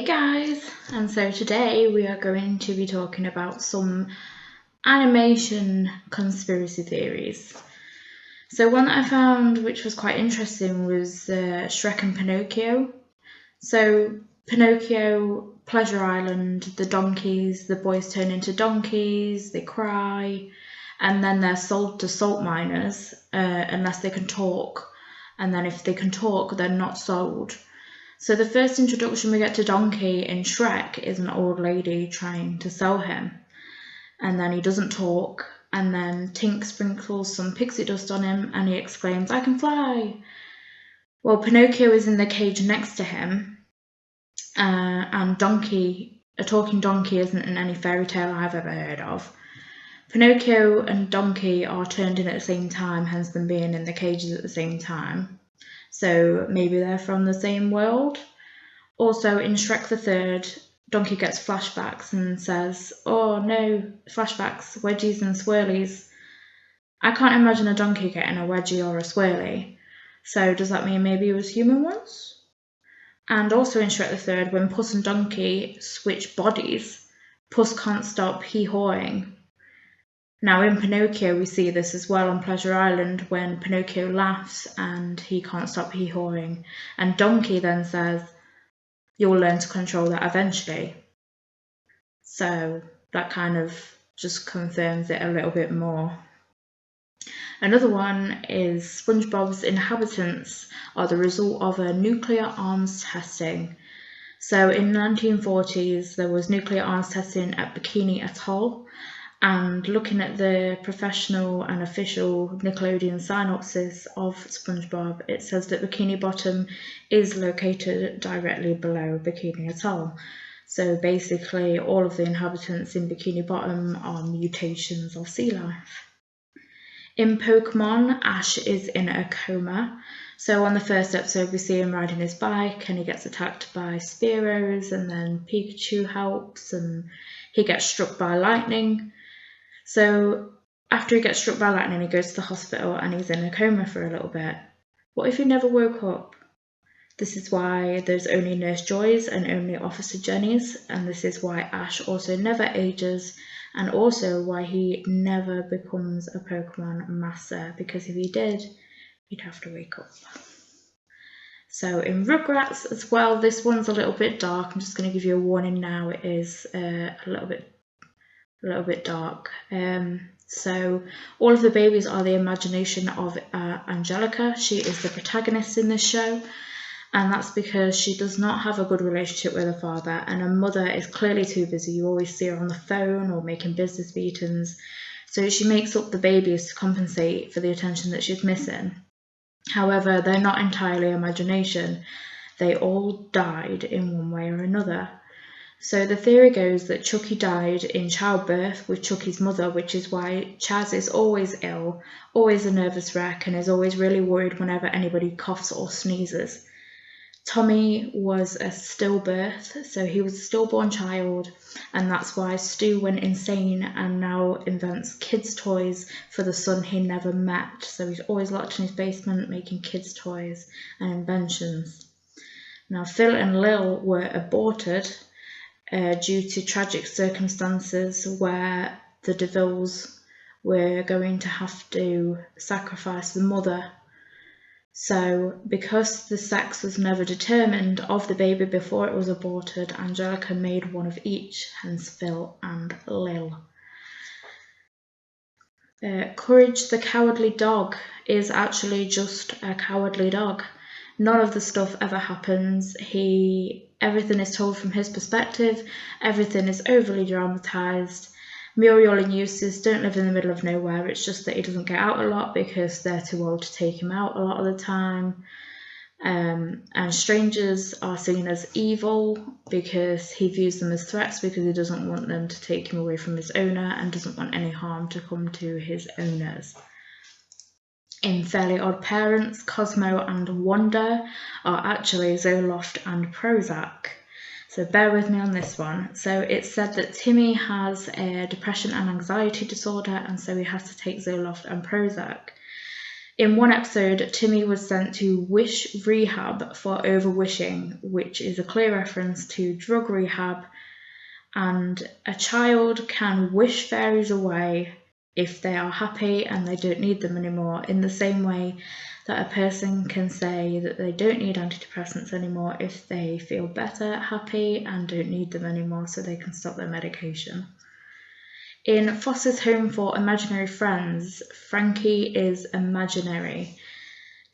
Hey guys, and so today we are going to be talking about some animation conspiracy theories. So one that I found which was quite interesting was Shrek and Pinocchio. So Pinocchio, Pleasure Island, the donkeys, the boys turn into donkeys, they cry, and then they're sold to salt miners unless they can talk, and then if they can talk they're not sold. So the first introduction we get to Donkey in Shrek is an old lady trying to sell him. And then he doesn't talk, and then Tink sprinkles some pixie dust on him and he exclaims, "I can fly!" Well, Pinocchio is in the cage next to him, and Donkey, a talking donkey, isn't in any fairy tale I've ever heard of. Pinocchio and Donkey are turned in at the same time, hence them being in the cages at the same time. So maybe they're from the same world. Also, in Shrek the Third, Donkey gets flashbacks and says, "Oh no, flashbacks, wedgies and swirlies." I can't imagine a donkey getting a wedgie or a swirly. So does that mean maybe it was human once? And also in Shrek the Third, when Puss and Donkey switch bodies, Puss can't stop hee-hawing. Now in Pinocchio we see this as well on Pleasure Island when Pinocchio laughs and he can't stop hee-hawing, and Donkey then says, "You'll learn to control that eventually." So that kind of just confirms it a little bit more. Another one is SpongeBob's inhabitants are the result of a nuclear arms testing. So in the 1940s there was nuclear arms testing at Bikini Atoll. And looking at the professional and official Nickelodeon synopsis of SpongeBob, it says that Bikini Bottom is located directly below Bikini Atoll. So basically all of the inhabitants in Bikini Bottom are mutations of sea life. In Pokemon, Ash is in a coma. So on the first episode we see him riding his bike and he gets attacked by Spearows, and then Pikachu helps and he gets struck by lightning. So after he gets struck by lightning, he goes to the hospital and he's in a coma for a little bit. What if he never woke up? This is why there's only Nurse Joys and only Officer Jenny's, and this is why Ash also never ages, and also why he never becomes a Pokemon Master, because if he did, he'd have to wake up. So in Rugrats as well, this one's a little bit dark. I'm just going to give you a warning now. It is a little bit dark. So all of the babies are the imagination of Angelica. She is the protagonist in this show, and that's because she does not have a good relationship with her father, and her mother is clearly too busy. You always see her on the phone or making business meetings, so she makes up the babies to compensate for the attention that she's missing. However, they're not entirely imagination. They all died in one way or another. So the theory goes that Chucky died in childbirth with Chucky's mother, which is why Chaz is always ill, always a nervous wreck, and is always really worried whenever anybody coughs or sneezes. Tommy was a stillbirth, so he was a stillborn child, and that's why Stu went insane and now invents kids' toys for the son he never met. So he's always locked in his basement making kids' toys and inventions. Now Phil and Lil were aborted due to tragic circumstances where the DeVilles were going to have to sacrifice the mother. So because the sex was never determined of the baby before it was aborted, Angelica made one of each, hence Phil and Lil. Courage the Cowardly Dog is actually just a cowardly dog. None of the stuff ever happens. Everything is told from his perspective. Everything is overly dramatized. Muriel and Eustace don't live in the middle of nowhere. It's just that he doesn't get out a lot because they're too old to take him out a lot of the time. And strangers are seen as evil because he views them as threats, because he doesn't want them to take him away from his owner and doesn't want any harm to come to his owners. In Fairly Odd Parents, Cosmo and Wanda are actually Zoloft and Prozac. So bear with me on this one. So it's said that Timmy has a depression and anxiety disorder, and so he has to take Zoloft and Prozac. In one episode, Timmy was sent to wish rehab for over-wishing, which is a clear reference to drug rehab, and a child can wish fairies away if they are happy and they don't need them anymore, in the same way that a person can say that they don't need antidepressants anymore if they feel better, happy, and don't need them anymore, so they can stop their medication. In Foster's Home for Imaginary Friends, Frankie is imaginary.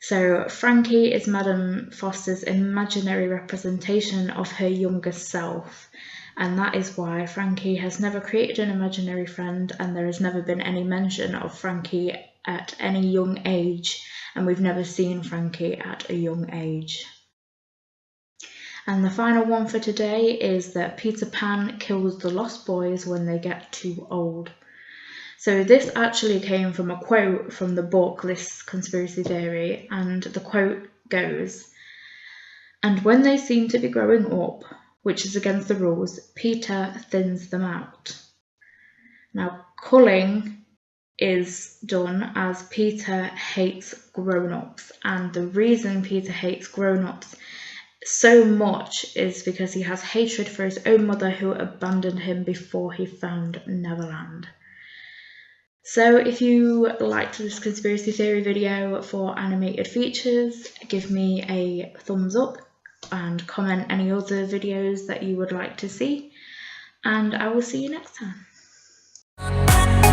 So Frankie is Madame Foster's imaginary representation of her younger self, and that is why Frankie has never created an imaginary friend, and there has never been any mention of Frankie at any young age, and we've never seen Frankie at a young age. And the final one for today is that Peter Pan kills the Lost Boys when they get too old. So this actually came from a quote from the book, this conspiracy theory, and the quote goes, "And when they seem to be growing up, which is against the rules, Peter thins them out." Now, culling is done as Peter hates grown-ups, and the reason Peter hates grown-ups so much is because he has hatred for his own mother, who abandoned him before he found Neverland. So if you liked this conspiracy theory video for animated features, give me a thumbs up and comment any other videos that you would like to see, and I will see you next time.